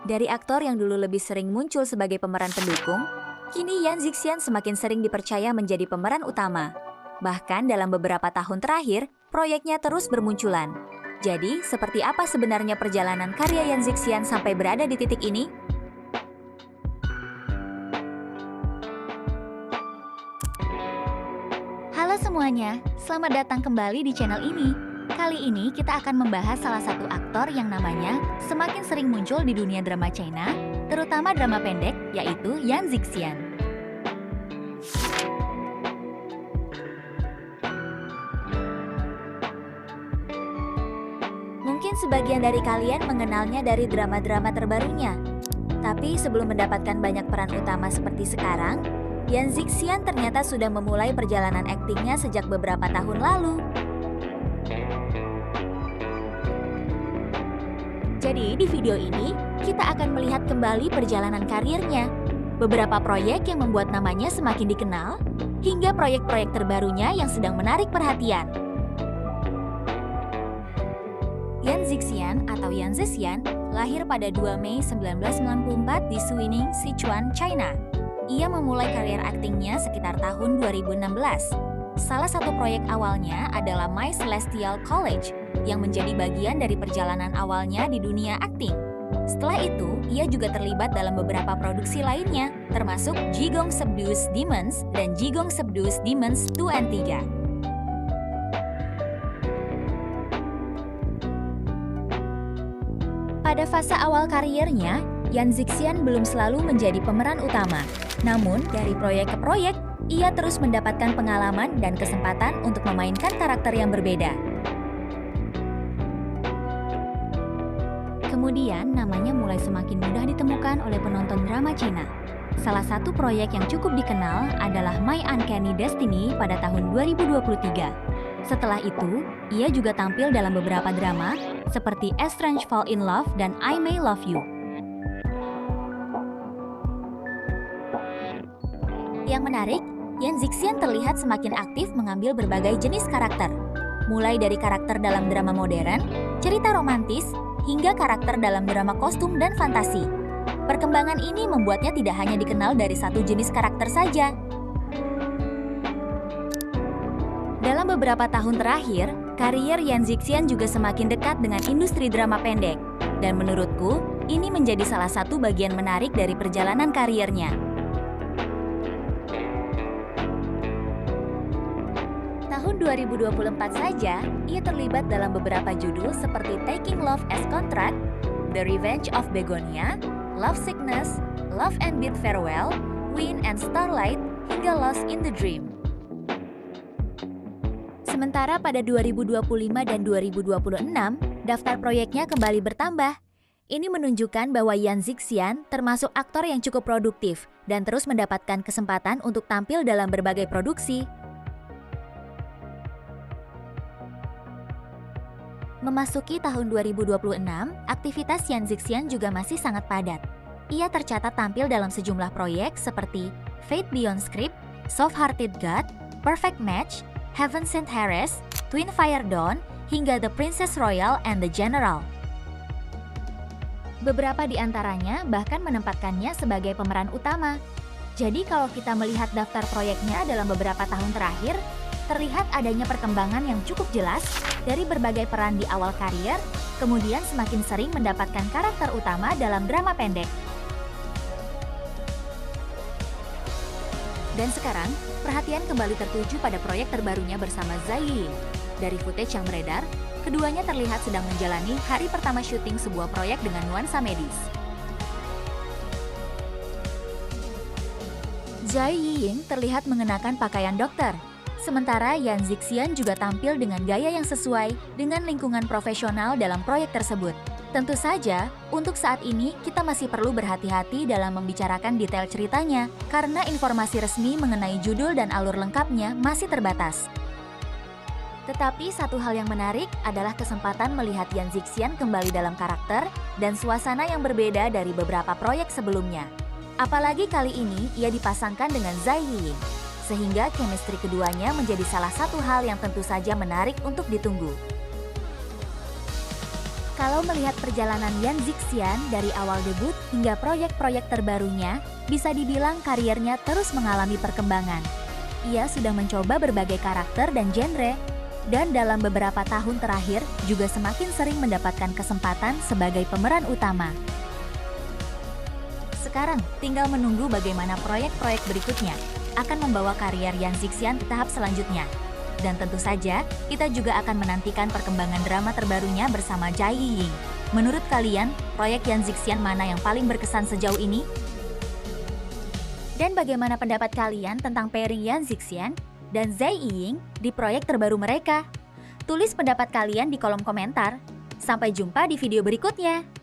Dari aktor yang dulu lebih sering muncul sebagai pemeran pendukung, kini Yan Zixian semakin sering dipercaya menjadi pemeran utama. Bahkan dalam beberapa tahun terakhir, proyeknya terus bermunculan. Jadi, seperti apa sebenarnya perjalanan karya Yan Zixian sampai berada di titik ini? Halo semuanya, selamat datang kembali di channel ini. Kali ini kita akan membahas salah satu aktor yang namanya semakin sering muncul di dunia drama China, terutama drama pendek, yaitu Yan Zixian. Mungkin sebagian dari kalian mengenalnya dari drama-drama terbarunya. Tapi sebelum mendapatkan banyak peran utama seperti sekarang, Yan Zixian ternyata sudah memulai perjalanan aktingnya sejak beberapa tahun lalu. Jadi di video ini, kita akan melihat kembali perjalanan karirnya, beberapa proyek yang membuat namanya semakin dikenal, hingga proyek-proyek terbarunya yang sedang menarik perhatian. Yan Zixian atau Yan Zixian lahir pada 2 Mei 1994 di Suining, Sichuan, China. Ia memulai karier aktingnya sekitar tahun 2016. Salah satu proyek awalnya adalah My Celestial College, yang menjadi bagian dari perjalanan awalnya di dunia akting. Setelah itu, ia juga terlibat dalam beberapa produksi lainnya, termasuk Jigong Subdues Demons dan Jigong Subdues Demons 2 and 3. Pada fase awal kariernya, Yan Zixian belum selalu menjadi pemeran utama. Namun, dari proyek ke proyek, ia terus mendapatkan pengalaman dan kesempatan untuk memainkan karakter yang berbeda. Kemudian, namanya mulai semakin mudah ditemukan oleh penonton drama Cina. Salah satu proyek yang cukup dikenal adalah My Uncanny Destiny pada tahun 2023. Setelah itu, ia juga tampil dalam beberapa drama seperti A Strange Fall in Love dan I May Love You. Yang menarik, Yan Zixian terlihat semakin aktif mengambil berbagai jenis karakter. Mulai dari karakter dalam drama modern, cerita romantis, hingga karakter dalam drama kostum dan fantasi. Perkembangan ini membuatnya tidak hanya dikenal dari satu jenis karakter saja. Dalam beberapa tahun terakhir, karier Yan Zixian juga semakin dekat dengan industri drama pendek. Dan menurutku, ini menjadi salah satu bagian menarik dari perjalanan kariernya. Tahun 2024 saja, ia terlibat dalam beberapa judul seperti Taking Love as Contract, The Revenge of Begonia, Love Sickness, Love and Bid Farewell, Wind and Starlight, hingga Lost in the Dream. Sementara pada 2025 dan 2026, daftar proyeknya kembali bertambah. Ini menunjukkan bahwa Yan Zixian termasuk aktor yang cukup produktif dan terus mendapatkan kesempatan untuk tampil dalam berbagai produksi. Memasuki tahun 2026, aktivitas Yan Zixian juga masih sangat padat. Ia tercatat tampil dalam sejumlah proyek seperti Fate Beyond Script, Soft-Hearted God, Perfect Match, Heaven Sent Heiress, Twin Fire Dawn, hingga The Princess Royal and the General. Beberapa di antaranya bahkan menempatkannya sebagai pemeran utama. Jadi kalau kita melihat daftar proyeknya dalam beberapa tahun terakhir, terlihat adanya perkembangan yang cukup jelas dari berbagai peran di awal karier, kemudian semakin sering mendapatkan karakter utama dalam drama pendek. Dan sekarang, perhatian kembali tertuju pada proyek terbarunya bersama Zhai Yiying. Dari footage yang beredar, keduanya terlihat sedang menjalani hari pertama syuting sebuah proyek dengan nuansa medis. Zhai Yiying terlihat mengenakan pakaian dokter, sementara Yan Zixian juga tampil dengan gaya yang sesuai dengan lingkungan profesional dalam proyek tersebut. Tentu saja, untuk saat ini kita masih perlu berhati-hati dalam membicarakan detail ceritanya, karena informasi resmi mengenai judul dan alur lengkapnya masih terbatas. Tetapi satu hal yang menarik adalah kesempatan melihat Yan Zixian kembali dalam karakter dan suasana yang berbeda dari beberapa proyek sebelumnya. Apalagi kali ini ia dipasangkan dengan Zhai Yiying, sehingga chemistry keduanya menjadi salah satu hal yang tentu saja menarik untuk ditunggu. Kalau melihat perjalanan Yan Zixian dari awal debut hingga proyek-proyek terbarunya, bisa dibilang karirnya terus mengalami perkembangan. Ia sudah mencoba berbagai karakter dan genre, dan dalam beberapa tahun terakhir juga semakin sering mendapatkan kesempatan sebagai pemeran utama. Sekarang, tinggal menunggu bagaimana proyek-proyek berikutnya akan membawa karier Yan Zixian ke tahap selanjutnya. Dan tentu saja, kita juga akan menantikan perkembangan drama terbarunya bersama Jai Ying. Menurut kalian, proyek Yan Zixian mana yang paling berkesan sejauh ini? Dan bagaimana pendapat kalian tentang pairing Yan Zixian dan Zai Ying di proyek terbaru mereka? Tulis pendapat kalian di kolom komentar. Sampai jumpa di video berikutnya.